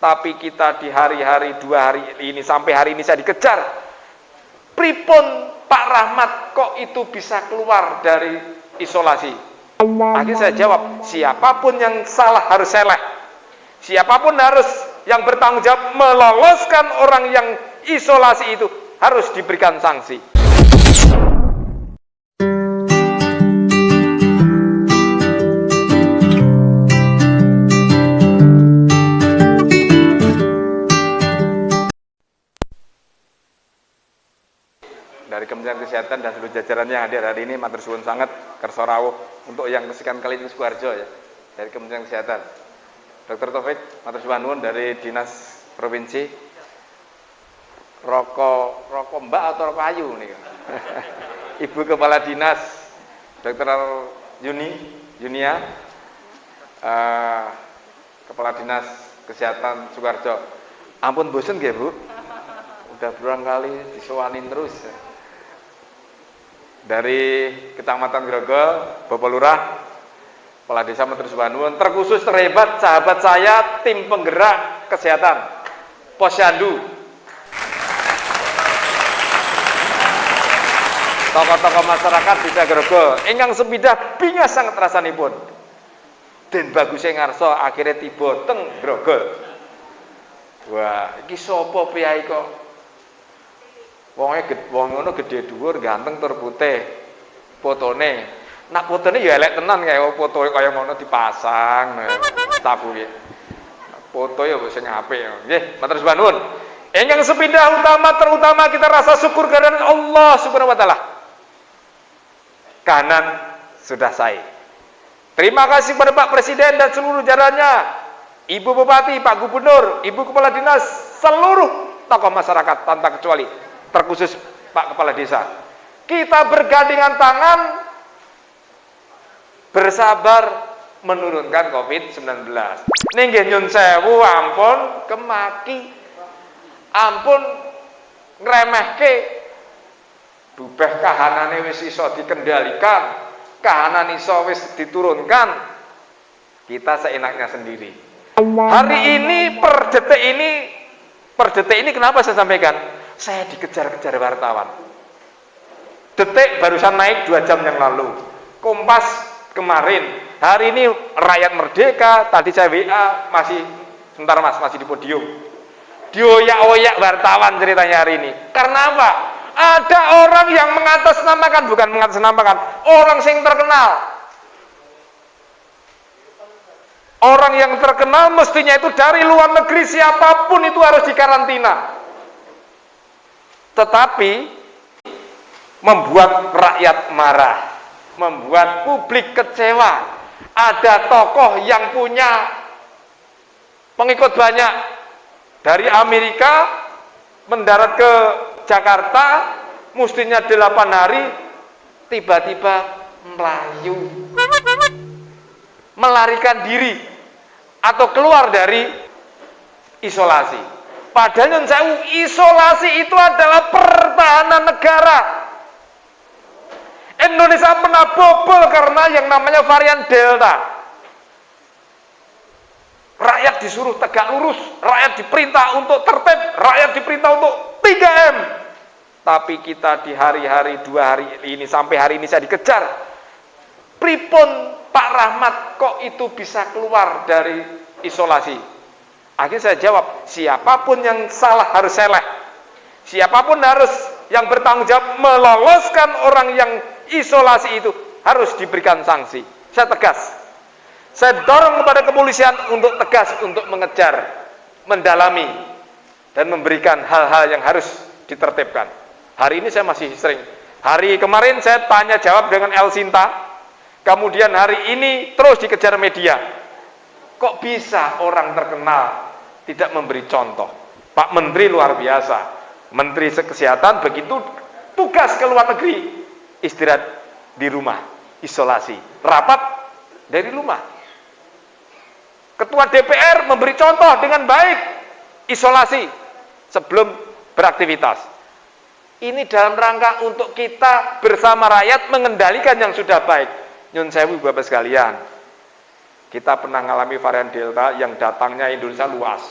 Tapi kita di hari-hari 2 hari ini sampai hari ini saya dikejar. Pripun Pak Rahmat kok itu bisa keluar dari isolasi? Akhirnya saya jawab, siapapun yang salah harus seleh. Siapapun harus yang bertanggung jawab meloloskan orang yang isolasi itu harus diberikan sanksi. Dari Kementerian Kesehatan dan seluruh jajarannya yang hadir hari ini, matur suwun sangat kersa rawuh untuk yang kesekian kali ini Sukoharjo ya, dari Kementerian Kesehatan. Dr. Taufik, matur suwun dari Dinas Provinsi. Rokok Mbak atau rokok Ayu nih. Ibu Kepala Dinas Dr. Junia, Kepala Dinas Kesehatan Sukoharjo. Ampun bosen nggih, Bu? Udah berulang kali disuwanin terus. Dari Kecamatan Grogol, Bapak Lurah, Kepala Desa matur suwun, terkhusus terhebat sahabat saya, tim penggerak kesehatan Posyandu, tokoh-tokoh masyarakat Desa Grogol ingkang sepidah bingah sanget rasanipun. Den baguse ngarsa akhirnya tiba teng Grogol. Wah, iki sapa piyai kok? Wong ngono gedhe dhuwur, ganteng tur putih. Fotone. Nak fotone ya elek tenan kaya foto kaya ngono dipasang. Tabu iki. Foto ya sing apik. Nggih, matur suwun. Ingkang sepindah utama terutama kita rasa syukur kehadirat Allah Subhanahu wa taala. Kanan sudah saya. Terima kasih kepada Pak Presiden dan seluruh jajarannya, Ibu Bupati, Pak Gubernur, Ibu Kepala Dinas, seluruh tokoh masyarakat tanpa kecuali, terkhusus Pak Kepala Desa. Kita bergandengan tangan bersabar menurunkan COVID-19. Nggih nyun sewu, ampun kemaki, ampun ngremehke, dubeh kahanane wis iso dikendalikan, kahanan iso wis diturunkan, kita seenaknya sendiri. Hari ini per detik ini kenapa saya sampaikan? Saya dikejar-kejar wartawan. Detik barusan naik 2 jam yang lalu. Kompas kemarin. Hari ini Rakyat Merdeka. Tadi saya WA masih sebentar Mas, masih di podium. Dioyak-oyak wartawan ceritanya hari ini. Karena apa? Ada orang yang mengatasnamakan, bukan mengatasnamakan, orang yang terkenal. Orang yang terkenal mestinya itu dari luar negeri, siapapun itu harus dikarantina. Tetapi membuat rakyat marah, membuat publik kecewa. Ada tokoh yang punya pengikut banyak dari Amerika mendarat ke Jakarta, mestinya 8 hari, tiba-tiba melayu, melarikan diri atau keluar dari isolasi. Padahal nyun sewu, isolasi itu adalah pertahanan negara. Indonesia pernah bobol karena yang namanya varian Delta. Rakyat disuruh tegak lurus, rakyat diperintah untuk tertib, rakyat diperintah untuk 3M. Tapi kita di hari-hari 2 hari ini sampai hari ini saya dikejar. Pripun Pak Rahmat kok itu bisa keluar dari isolasi? Akhirnya saya jawab, siapapun yang salah harus seleh. Siapapun harus yang bertanggung jawab meloloskan orang yang isolasi itu harus diberikan sanksi. Saya tegas. Saya dorong kepada kepolisian untuk tegas untuk mengejar, mendalami dan memberikan hal-hal yang harus ditertibkan. Hari ini saya masih sering. Hari kemarin saya tanya jawab dengan El Sinta. Kemudian hari ini terus dikejar media. Kok bisa orang terkenal tidak memberi contoh? Pak Menteri luar biasa. Menteri Kesehatan begitu tugas ke luar negeri, istirahat di rumah, isolasi, rapat dari rumah. Ketua DPR memberi contoh dengan baik, isolasi sebelum beraktivitas. Ini dalam rangka untuk kita bersama rakyat mengendalikan yang sudah baik. Nyun sewu Bapak sekalian, kita pernah mengalami varian Delta yang datangnya Indonesia luas.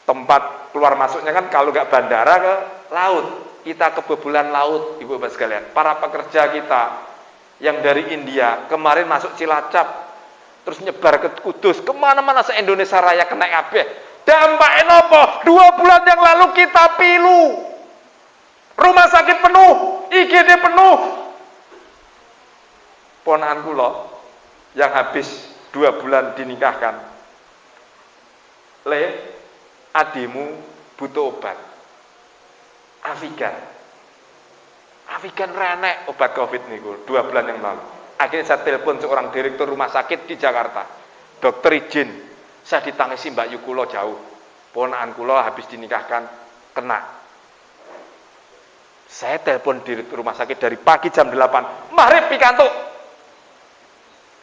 tempat keluar masuknya kan kalau nggak bandara ke laut. Kita kebobolan laut, Ibu Bapak sekalian. Para pekerja kita yang dari India kemarin masuk Cilacap, terus nyebar ke Kudus, kemana-mana se-Indonesia Raya kena kabeh. Dampaknya apa? 2 bulan yang lalu kita pilu. Rumah sakit penuh, IGD penuh. Ponakan kula yang habis 2 bulan dinikahkan. Le, adimu butuh obat. Afigan renek obat Covid niku 2 bulan yang lalu. Akhirnya saya telepon seorang direktur rumah sakit di Jakarta. Dokter izin, saya ditangisi Mbak Yu kula jauh. Ponakan kula habis dinikahkan kena. Saya telepon direktur rumah sakit dari pagi jam 8, maghrib pikantuk.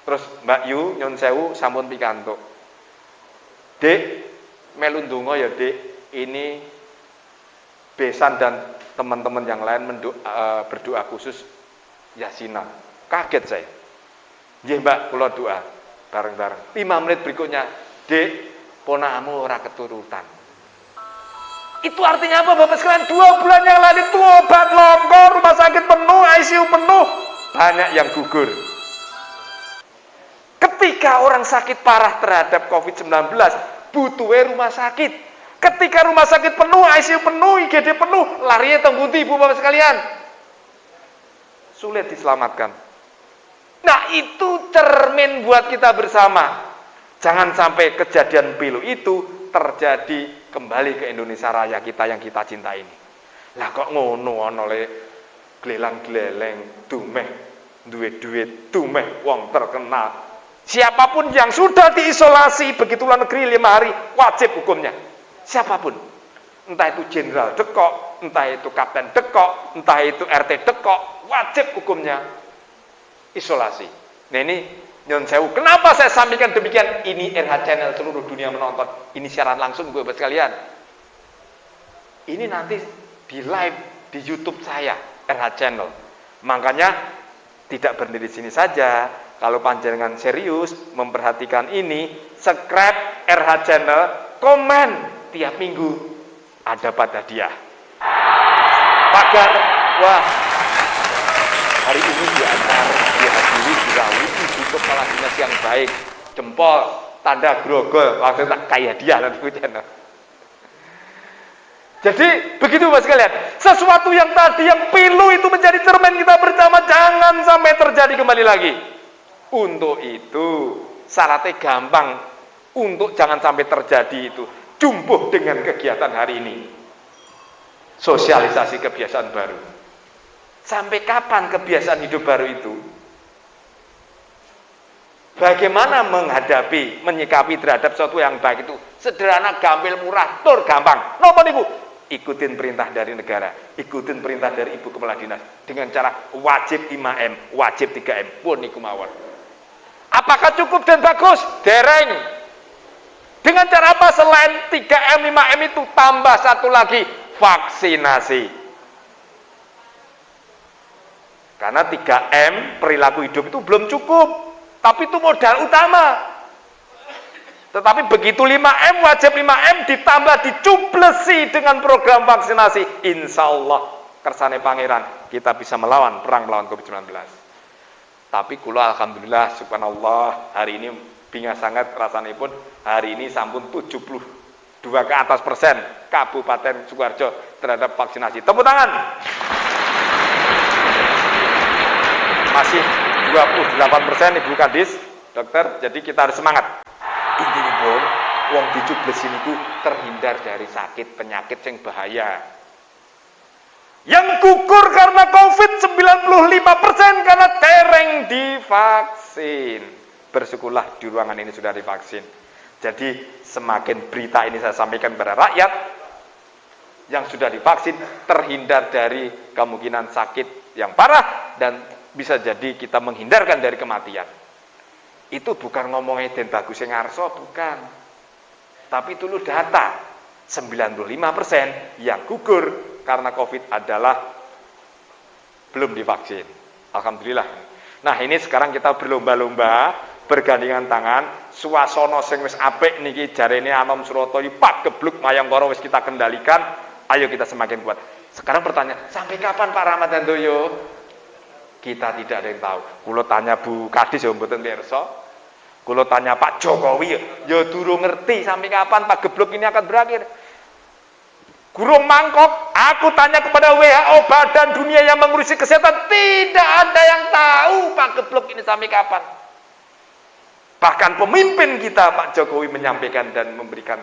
Terus Mbak Yu nyun sewu sampun pikantuk. Dek, melu ndonga ya Dek, ini Besan dan teman-teman yang lain berdoa khusus Yasinan. Kaget saya. Nggih Mbak, kula doa bareng-bareng. 5 menit berikutnya, Dek, ponakmu ora keturutan. Itu artinya apa Bapak sekalian? 2 bulan yang lalu itu obat longgo, rumah sakit penuh, ICU penuh, banyak yang gugur. Ketika orang sakit parah terhadap COVID-19, butuhnya rumah sakit. Ketika rumah sakit penuh, ICU penuh, IGD penuh, larinya teng pundi Ibu Bapak sekalian? Sulit diselamatkan. Nah, itu cermin buat kita bersama. Jangan sampai kejadian pilu itu terjadi kembali ke Indonesia Raya kita yang kita cinta ini. Lah kok ngono ana le glelang-gleleng dumeh duit-duit dumeh wong terkenal. Siapapun yang sudah diisolasi begitu luar negeri 5 hari wajib hukumnya. Siapapun. Entah itu jenderal dekok, entah itu kapten dekok, entah itu RT dekok, wajib hukumnya isolasi. Nah ini nyon sewu. Kenapa saya sampaikan demikian? Ini RH Channel seluruh dunia menonton. Ini siaran langsung Bapak sekalian. Ini nanti di live di YouTube saya RH Channel. Makanya tidak berhenti di sini saja. Kalau panjenengan serius memperhatikan ini, subscribe RH Channel, komen tiap minggu ada hadiah. Pagar, wah hari ini dihadiri dirawi ibu kepala dinas yang baik, jempol, tanda grogol, langsung tak kayak hadiah nanti channel. Jadi begitu Mas sekalian, sesuatu yang tadi yang pilu itu menjadi cermin kita bersama, jangan sampai terjadi kembali lagi. Untuk itu syaratnya gampang, untuk jangan sampai terjadi itu jumbuh dengan kegiatan hari ini. Sosialisasi kebiasaan baru. Sampai kapan kebiasaan hidup baru itu? Bagaimana menghadapi, menyikapi terhadap sesuatu yang baik itu? Sederhana, gampil, murah, tur gampang. Napa niku? Ikutin perintah dari negara, ikutin perintah dari ibu kepala dinas dengan cara wajib 5M, wajib 3M pun niku mawon. Apakah cukup dan bagus? Dereng. Dengan cara apa? Selain 3M, 5M itu tambah satu lagi, vaksinasi. Karena 3M perilaku hidup itu belum cukup, tapi itu modal utama. Tetapi begitu 5M, wajib 5M ditambah dicublesi dengan program vaksinasi, insya Allah kersane pangeran kita bisa melawan perang melawan COVID-19. Tapi kula alhamdulillah subhanallah hari ini bingung sangat rasanya pun hari ini sampun 72 ke atas persen Kabupaten Sukoharjo terhadap vaksinasi. Tepuk tangan. Masih 28% Ibu Kadis, dokter. Jadi kita harus semangat. Intinya pun wong dicublesi niku terhindar dari sakit penyakit yang bahaya. Yang gugur karena COVID 95% karena tereng divaksin. Bersyukurlah di ruangan ini sudah divaksin. Jadi semakin berita ini saya sampaikan kepada rakyat yang sudah divaksin terhindar dari kemungkinan sakit yang parah dan bisa jadi kita menghindarkan dari kematian. Itu bukan ngomongnya Den Bagus yang ngarso, bukan. Tapi itu lu data 95% yang gugur karena COVID adalah belum divaksin. Alhamdulillah. Nah ini sekarang kita berlomba-lomba bergandengan tangan, suasana sing wis apik niki jarene Anom Surata iki pagebluk Mayangkara wis kita kendalikan, ayo kita semakin kuat. Sekarang pertanyaan, sampai kapan Pak Rahmat Handoyo? Kita tidak ada yang tahu. Kula tanya Bu Kadis ya mboten pirsa. Kula tanya Pak Jokowi ya durung ngerti sampai kapan pagebluk ini akan berakhir. Gurung mangkok, aku tanya kepada WHO, Badan Dunia yang mengurusi kesehatan, tidak ada yang tahu pagebluk ini sampai kapan. Bahkan pemimpin kita Pak Jokowi menyampaikan dan memberikan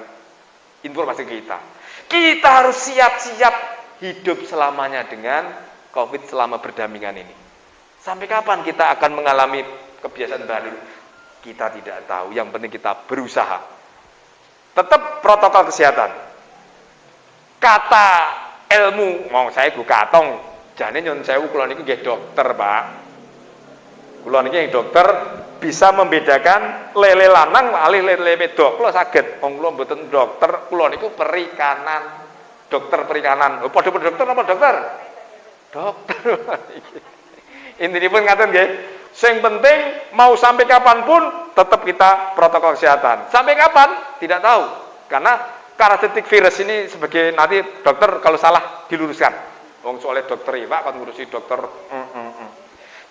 informasi ke kita. Kita harus siap-siap hidup selamanya dengan COVID selama berdampingan ini. Sampai kapan kita akan mengalami kebiasaan baru? Kita tidak tahu, yang penting kita berusaha. Tetap protokol kesehatan. Kata ilmu, mau saya Bu Katong, jane nyun sewu kula niku nggih dokter, Pak. Kula niki dokter bisa membedakan lele lanang kali lele wedok. Kula saged, wong kula mboten dokter, kula niku perikanan. Dokter perikanan. Oh, padha dokter apa dokter? Dokter. Intinipun ngaten nggih. Sing penting mau sampai kapanpun tetap kita protokol kesehatan. Sampai kapan? Tidak tahu. Karena karakteristik virus ini sebagai nanti dokter kalau salah diluruskan. Wong soalnya dokter Pak kan ngurusi dokter.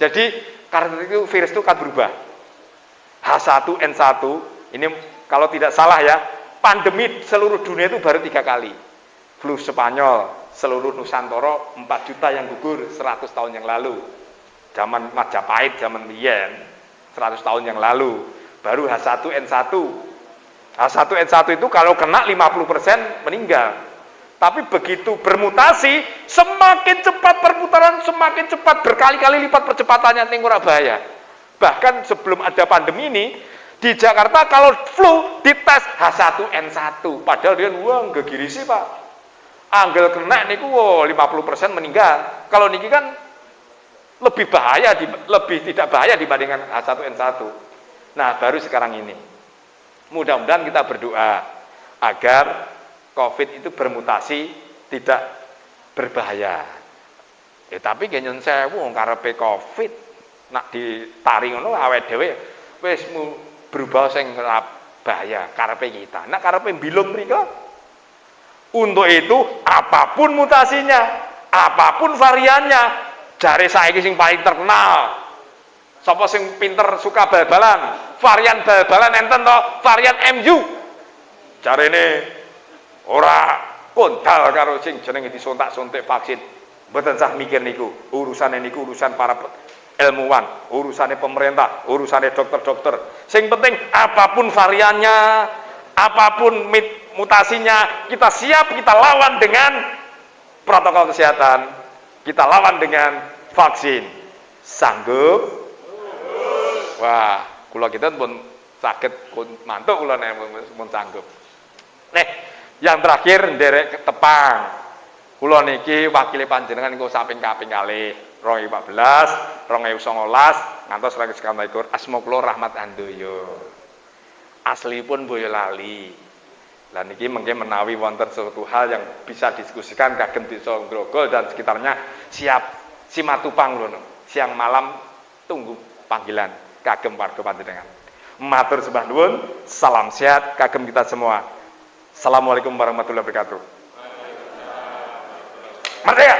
Jadi karakteristik virus itu kan berubah. H1N1 ini kalau tidak salah ya, pandemi seluruh dunia itu baru 3 kali. Flu Spanyol seluruh Nusantara 4 juta yang gugur 100 tahun yang lalu. Zaman Majapahit, zaman biyen 100 tahun yang lalu. Baru H1N1. H1N1 itu kalau kena 50% meninggal. Tapi begitu bermutasi, semakin cepat perputaran, semakin cepat berkali-kali lipat percepatannya ning ora bahaya. Bahkan sebelum ada pandemi ini, di Jakarta kalau flu dites H1N1, padahal dia gegirisi Pak. Anggel kena niku 50% meninggal. Kalau niki kan lebih bahaya, lebih tidak bahaya dibandingkan H1N1. Nah, baru sekarang ini. Mudah-mudahan kita berdoa agar COVID itu bermutasi, tidak berbahaya. Tapi genyon sewu karepe COVID nak ditaring ngono awake dhewe wis berubah sing bahaya karepe kita. Nak karepe mbilung mriko. Untuk itu apapun mutasinya, apapun variannya, jare saiki sing paling terkenal sapa sing pinter suka bal-balan, varian bal-balan enten to, varian MU. Jarene ora kondal karo sing jenenge disontak-sontek vaksin. Mboten sah mikir niku. Urusane niku urusan para ilmuwan, urusane pemerintah, urusane dokter-dokter. Sing penting apapun variannya, apapun mutasinya, kita siap, kita lawan dengan protokol kesehatan. Kita lawan dengan vaksin. Sanggup? Wah, kula kita pun saged mantuk kula nek pun sanggup. Yang terakhir nderek Tepang. Kula niki wakile panjenengan niku samping kaping kalih 2014, 2019 ngantos 2021. Asma kula Rahmat Handoyo. Aslipun Boyolali. Lah niki mengke menawi wonten suatu hal yang bisa diskusikan kagem desa Grogol dan sekitarnya, siap Simatupang lho. Siang malam tunggu panggilan kagem warga panjenengan. Matur sembah nuwun, salam sehat kagem kita semua. Assalamualaikum warahmatullahi wabarakatuh. Merdeka!